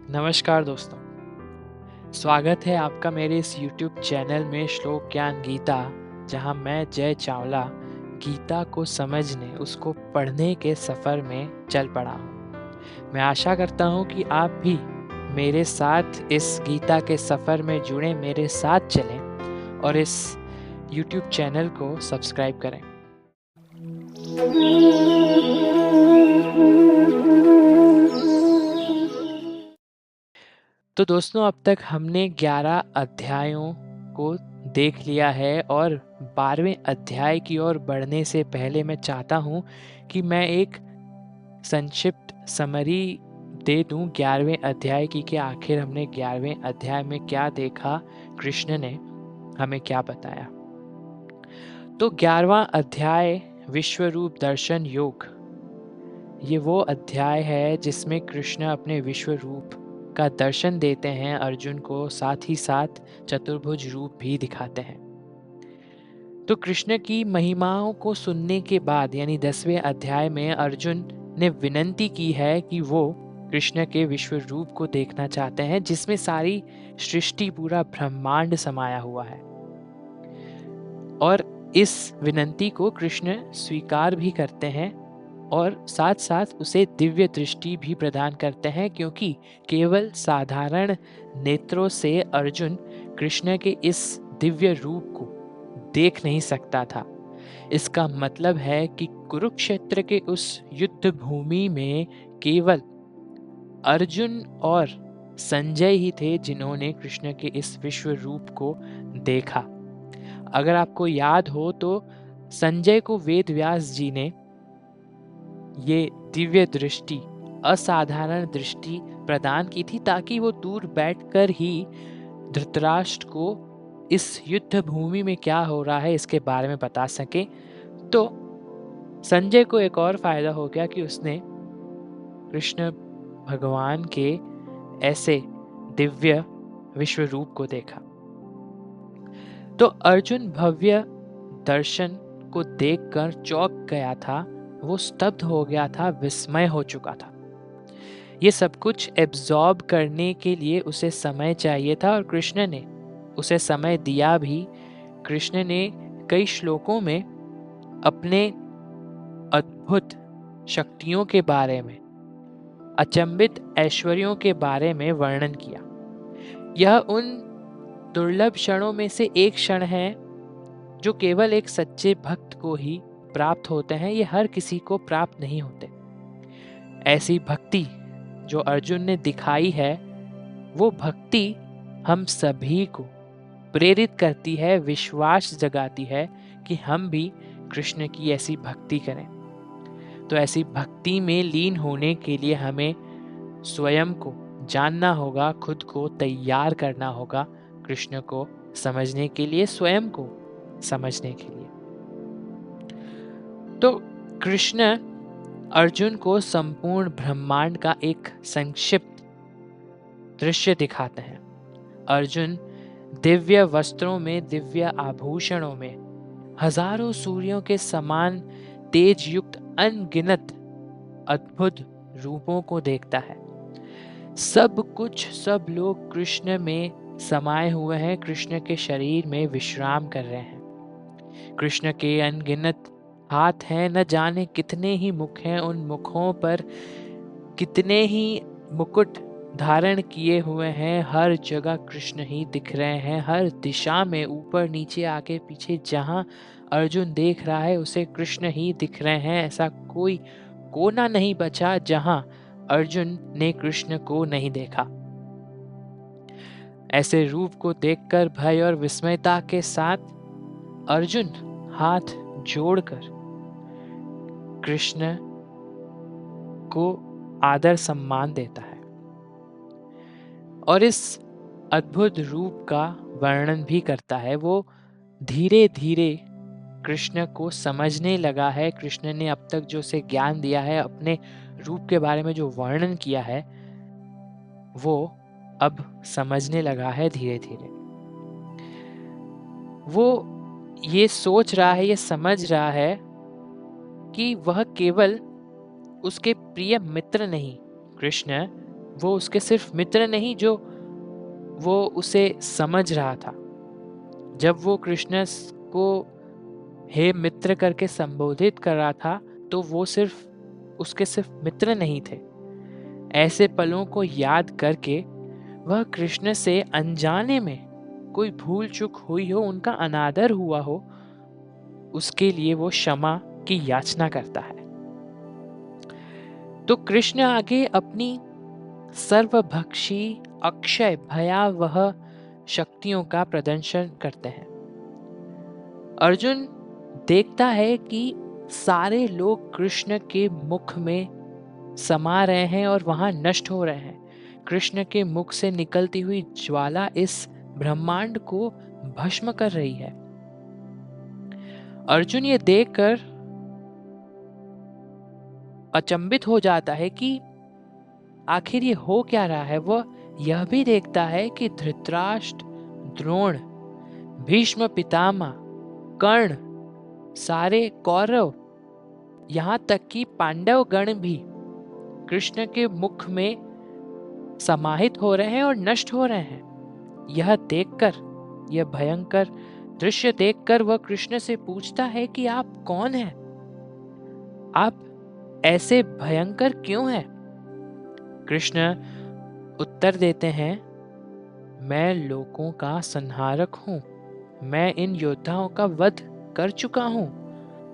नमस्कार दोस्तों, स्वागत है आपका मेरे इस YouTube चैनल में श्लोक ज्ञान गीता, जहां मैं जय चावला गीता को समझने, उसको पढ़ने के सफ़र में चल पड़ा हूं। मैं आशा करता हूं कि आप भी मेरे साथ इस गीता के सफ़र में जुड़े, मेरे साथ चलें और इस YouTube चैनल को सब्सक्राइब करें। तो दोस्तों, अब तक हमने 11 अध्यायों को देख लिया है और 12वें अध्याय की ओर बढ़ने से पहले मैं चाहता हूँ कि मैं एक संक्षिप्त समरी दे दूँ 11वें अध्याय की, कि आखिर हमने 11वें अध्याय में क्या देखा, कृष्ण ने हमें क्या बताया। तो 11वां अध्याय विश्वरूप दर्शन योग, ये वो अध्याय है जिसमें कृष्ण अपने विश्व रूप का दर्शन देते हैं अर्जुन को, साथ ही साथ चतुर्भुज रूप भी दिखाते हैं। तो कृष्ण की महिमाओं को सुनने के बाद यानी 10वें अध्याय में अर्जुन ने विनती की है कि वो कृष्ण के विश्व रूप को देखना चाहते हैं, जिसमें सारी सृष्टि, पूरा ब्रह्मांड समाया हुआ है। और इस विनती को कृष्ण स्वीकार भी करते हैं और साथ साथ उसे दिव्य दृष्टि भी प्रदान करते हैं, क्योंकि केवल साधारण नेत्रों से अर्जुन कृष्ण के इस दिव्य रूप को देख नहीं सकता था। इसका मतलब है कि कुरुक्षेत्र के उस युद्ध भूमि में केवल अर्जुन और संजय ही थे जिन्होंने कृष्ण के इस विश्व रूप को देखा। अगर आपको याद हो तो संजय को वेद व्यास जी ने ये दिव्य दृष्टि, असाधारण दृष्टि प्रदान की थी, ताकि वो दूर बैठकर ही धृतराष्ट्र को इस युद्ध भूमि में क्या हो रहा है इसके बारे में बता सके। तो संजय को एक और फायदा हो गया कि उसने कृष्ण भगवान के ऐसे दिव्य विश्व रूप को देखा। तो अर्जुन भव्य दर्शन को देखकर चौंक गया था, वो स्तब्ध हो गया था, विस्मय हो चुका था। ये सब कुछ एब्जॉर्ब करने के लिए उसे समय चाहिए था और कृष्ण ने उसे समय दिया भी। कृष्ण ने कई श्लोकों में अपने अद्भुत शक्तियों के बारे में, अचंभित ऐश्वर्यों के बारे में वर्णन किया। यह उन दुर्लभ क्षणों में से एक क्षण है जो केवल एक सच्चे भक्त को ही प्राप्त होते हैं, ये हर किसी को प्राप्त नहीं होते। ऐसी भक्ति जो अर्जुन ने दिखाई है, वो भक्ति हम सभी को प्रेरित करती है, विश्वास जगाती है कि हम भी कृष्ण की ऐसी भक्ति करें। तो ऐसी भक्ति में लीन होने के लिए हमें स्वयं को जानना होगा, खुद को तैयार करना होगा कृष्ण को समझने के लिए, स्वयं को समझने के लिए। तो कृष्ण अर्जुन को संपूर्ण ब्रह्मांड का एक संक्षिप्त दृश्य दिखाते हैं। अर्जुन दिव्य वस्त्रों में, दिव्य आभूषणों में, हजारों सूर्यों के समान तेज युक्त अनगिनत अद्भुत रूपों को देखता है। सब कुछ, सब लोग कृष्ण में समाये हुए हैं, कृष्ण के शरीर में विश्राम कर रहे हैं। कृष्ण के अनगिनत हाथ हैं, न जाने कितने ही मुख हैं, उन मुखों पर कितने ही मुकुट धारण किए हुए हैं। हर जगह कृष्ण ही दिख रहे हैं, हर दिशा में, ऊपर नीचे आगे पीछे, जहां अर्जुन देख रहा है उसे कृष्ण ही दिख रहे हैं। ऐसा कोई कोना नहीं बचा जहां अर्जुन ने कृष्ण को नहीं देखा। ऐसे रूप को देखकर भय और विस्मयता के साथ अर्जुन हाथ जोड़कर कृष्ण को आदर सम्मान देता है और इस अद्भुत रूप का वर्णन भी करता है। वो धीरे धीरे कृष्ण को समझने लगा है। कृष्ण ने अब तक जो उसे ज्ञान दिया है, अपने रूप के बारे में जो वर्णन किया है, वो अब समझने लगा है धीरे धीरे। वो ये सोच रहा है, ये समझ रहा है कि वह केवल उसके प्रिय मित्र नहीं, कृष्ण वो उसके सिर्फ मित्र नहीं, जो वो उसे समझ रहा था। जब वो कृष्ण को हे मित्र करके संबोधित कर रहा था, तो वो उसके सिर्फ मित्र नहीं थे। ऐसे पलों को याद करके वह कृष्ण से अनजाने में कोई भूल चूक हुई हो, उनका अनादर हुआ हो, उसके लिए वो क्षमा की याचना करता है। तो कृष्ण आगे अपनी सर्वभक्षी अक्षय भयावह शक्तियों का प्रदर्शन करते हैं। अर्जुन देखता है कि सारे लोग कृष्ण के मुख में समा रहे हैं और वहां नष्ट हो रहे हैं। कृष्ण के मुख से निकलती हुई ज्वाला इस ब्रह्मांड को भस्म कर रही है। अर्जुन ये देखकर अचंभित हो जाता है कि आखिर ये हो क्या रहा है। वह यह भी देखता है कि धृतराष्ट्र, द्रोण, भीष्म पितामह, कर्ण, सारे कौरव, यहाँ तक कि पांडव गण भी कृष्ण के मुख में समाहित हो रहे हैं और नष्ट हो रहे हैं। यह देखकर, यह भयंकर दृश्य देखकर वह कृष्ण से पूछता है कि आप कौन हैं? आप ऐसे भयंकर क्यों हैं? कृष्ण उत्तर देते हैं, मैं लोगों का संहारक हूं। मैं इन योद्धाओं का वध कर चुका हूं।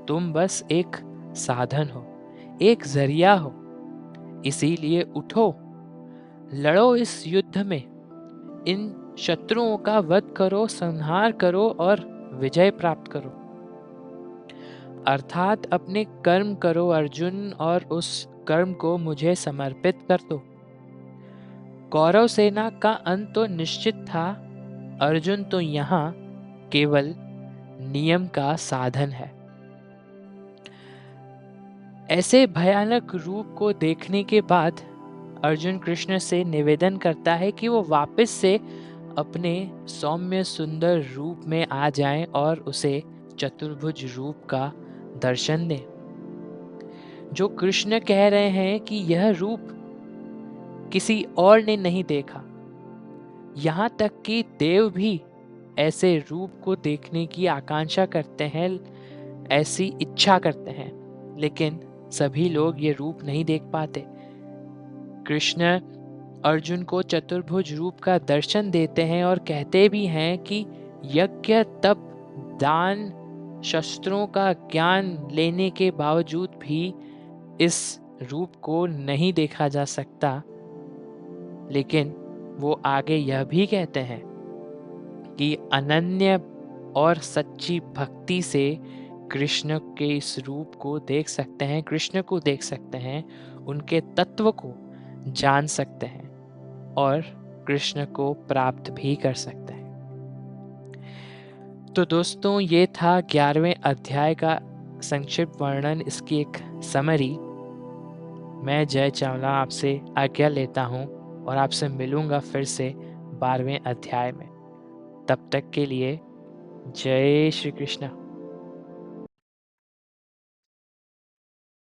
तुम बस एक साधन हो, एक जरिया हो। इसीलिए उठो, लड़ो इस युद्ध में, इन शत्रुओं का वध करो, संहार करो और विजय प्राप्त करो। अर्थात अपने कर्म करो अर्जुन, और उस कर्म को मुझे समर्पित कर दो। कौरव सेना का अंत तो निश्चित था। अर्जुन तो यहाँ केवल नियम का साधन है। ऐसे भयानक रूप को देखने के बाद अर्जुन कृष्ण से निवेदन करता है कि वो वापस से अपने सौम्य सुंदर रूप में आ जाएं और उसे चतुर्भुज रूप का दर्शन दें। जो कृष्ण कह रहे हैं कि यह रूप किसी और ने नहीं देखा। यहाँ तक कि देव भी ऐसे रूप को देखने की आकांक्षा करते हैं, ऐसी इच्छा करते हैं, लेकिन सभी लोग ये रूप नहीं देख पाते। कृष्ण अर्जुन को चतुर्भुज रूप का दर्शन देते हैं और कहते भी हैं कि यज्ञ, तप, दान, शस्त्रों का ज्ञान लेने के बावजूद भी इस रूप को नहीं देखा जा सकता। लेकिन वो आगे यह भी कहते हैं कि अनन्य और सच्ची भक्ति से कृष्ण के इस रूप को देख सकते हैं, कृष्ण को देख सकते हैं, उनके तत्व को जान सकते हैं और कृष्ण को प्राप्त भी कर सकते हैं। तो दोस्तों, ये था 11वें अध्याय का संक्षिप्त वर्णन, इसकी एक समरी। मैं जय चावला आपसे आज्ञा लेता हूँ और आपसे मिलूंगा फिर से 12वें अध्याय में। तब तक के लिए जय श्री कृष्ण।